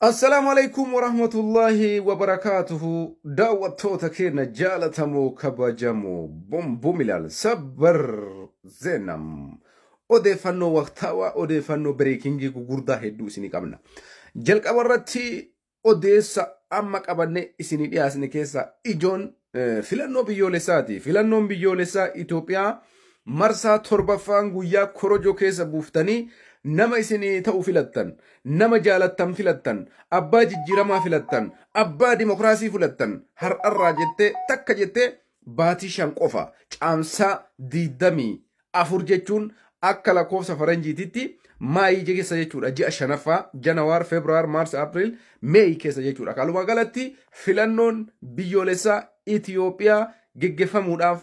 السلام عليكم ورحمة الله وبركاته. دعوة كينا جالتمو كباجمو بوم بوميلال سبر زينم odeeffannoo waqtaawaa odeeffannoo bireekingii gugurdaa hedduu isinii qabna. Jalqaba irratti odeessa amma qabanne isinii dhiyaasne keessa ijoon filannoo biyyoolessaati. Filannoon biyyoolessaa Itoophiyaa marsaa torbaffaan guyyaa korojoo keessa buuftanii nama isinii ta'u filattan, nama jaalattan filattan, abbaa jijjiiramaa filattan, abbaa dimokiraasii filattan, har'arraa jettee takka jettee baatii 5 qofa caamsaa 24 jechuun akka lakkoofsa faranjiititti maayii keessa jechuudha. Ji'a 5ffaa Janaawaar, Feebruwaar, Maars, Apriil, Meey keessa jechuudha. Kalumaa galatti filannoon biyyoolessaa Itoophiyaa geggeeffamuudhaaf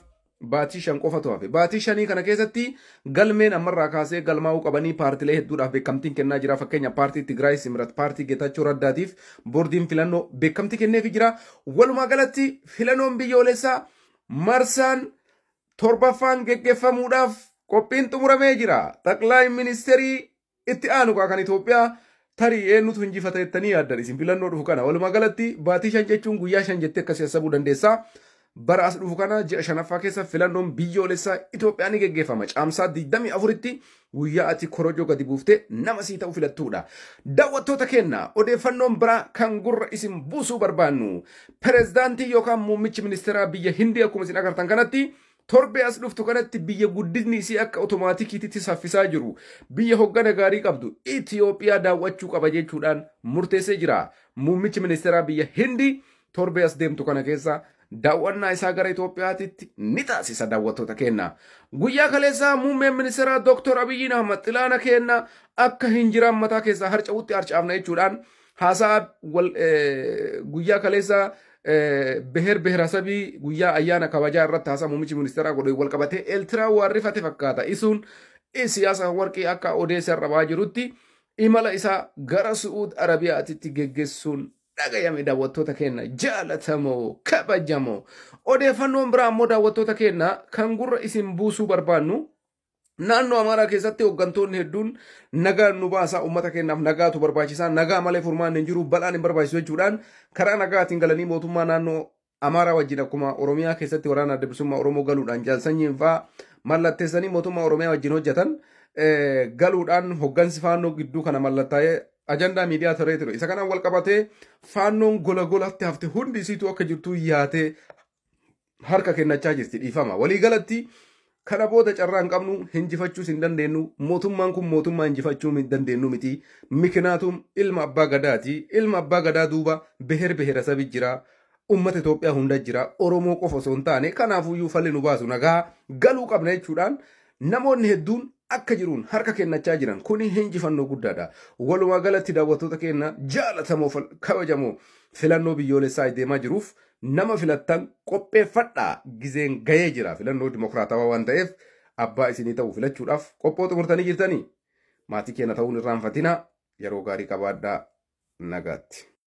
baatii 5 qofatu hafe. Baatii 5 kana keessatti galmeen ammarraa kaasee galmaa'uu qabanii paartilee hedduudhaaf beekamtiin kennaa jira. Fakkeenya paartii Tigraay Simrat, paartii Geetachoo Raddaatiif boordiin filannoo beekamtii kenneefii jira. Walumaa galatti filannoon biyyoolessaa marsaan torbaffaan geggeeffamuudhaaf qophiin xumuramee jira. Xaqlaay ministeerii itti aanu kan Itoophiyaa tarii eenyutu injifata jettanii yaaddan isin filannoo dhufu kana. Walumaa galatti baatii 5 jechuun guyyaa 5 jettee akkasii hesabuu dandeessaa. Bara as dhufu kana ji'a 5ffaa keessa filannoon biyyoolessaa Itoophiyaa ni geggeeffama. Caamsaa 24tti guyyaa ati korojoo gadi buuftee nama sii ta'u filattuudha. Daawwattoota keenya odeeffannoon biraa kan gurra isin buusuu barbaannu. Pireezidaantii yookaan muummichi ministeeraa biyya Hindii akkuma isin agartan kanatti torbee as dhuftu kanatti biyya guddinni isii akka otomaatikiitti saffisaa jiru. Biyya hoggana gaarii qabdu Itoophiyaa daawwachuu qaba jechuudhaan murteessee jira. Muummichi ministeeraa biyya Hindii torbee as deemtu kana keessa daawwannaa isaa gara Itoophiyaatti ni taasisa. Daawwattoota keenya guyyaa kaleessaa muummeen ministeeraa Dr. Abiyyi Ahmad xilaana keenya akka hin jiraan mataa keessaa harca'utti harcaafna jechuudhaan haasaa guyyaa kaleessaa beher beherasabii guyyaa ayyaana kabajaa irratti haasaa muummichi ministeeraa godhe wal qabatee Eertiraa waarrifate fakkaata. Isuun siyaasa warqii akka odeessa irra jirutti imala isaa gara Su'uud Arabiyaatti geggeessuun dhagayame. Daawwattoota keenya jaalatamoo kabajamoo odeeffannoon biraa immoo daawwattoota keenya kan gurra isin buusuu barbaannu. Naannoo Amaaraa keessatti hooggantoonni hedduun nagaa nu baasaa, uummata keenyaaf nagaatu barbaachisaa, nagaa malee furmaan hin jiru, balaan hin barbaachisu jechuudhaan karaa nagaatiin galanii mootummaa naannoo Amaaraa wajjin akkuma Oromiyaa keessatti waraana adda bilisummaa Oromoo galuudhaan jaalsanyiin fa'aa mallatteessanii mootummaa Oromiyaa wajjin hojjetan galuudhaan hooggansi faannoo gidduu kana mallattaa'ee ajandaa miidiyaa turee ture. Isa kanaan wal qabatee faannoon gola golatti hafte hundi isiitu akka jirtu yaatee harka kennachaa jirti dhiifama. Waliigalatti kana booda carraa hin qabnu, hinjifachuus hin dandeenyu. Mootummaan kun mootummaa injifachuu hin dandeenyu miti. Miknaatum ilma abbaa gadaati. Ilma abbaa gadaa duuba beher beherasabii jira. Uummata Itoophiyaa hunda jira. Oromoo qofa osoo hin taane kanaafuyyuu falli nu baasu nagaa galuu qabna jechuudhaan namoonni hedduun akka jiruun harka kennachaa jiran kuni hinjifannoo guddaadha. Walumaa galatti daawwattoota keenya jaalatamoo kabajamoo filannoo biyyoolessaa deemaa jiruuf nama filattan qopheeffadhaa. Gizeen gahee jira. Filannoo dimokiraatawaa waan ta'eef abbaa isinii ta'u filachuudhaaf qophoo xumurtanii jirtanii maatii keenya ta'uun irraanfatina. Yeroo gaarii qabaadhaa. Nagaatti.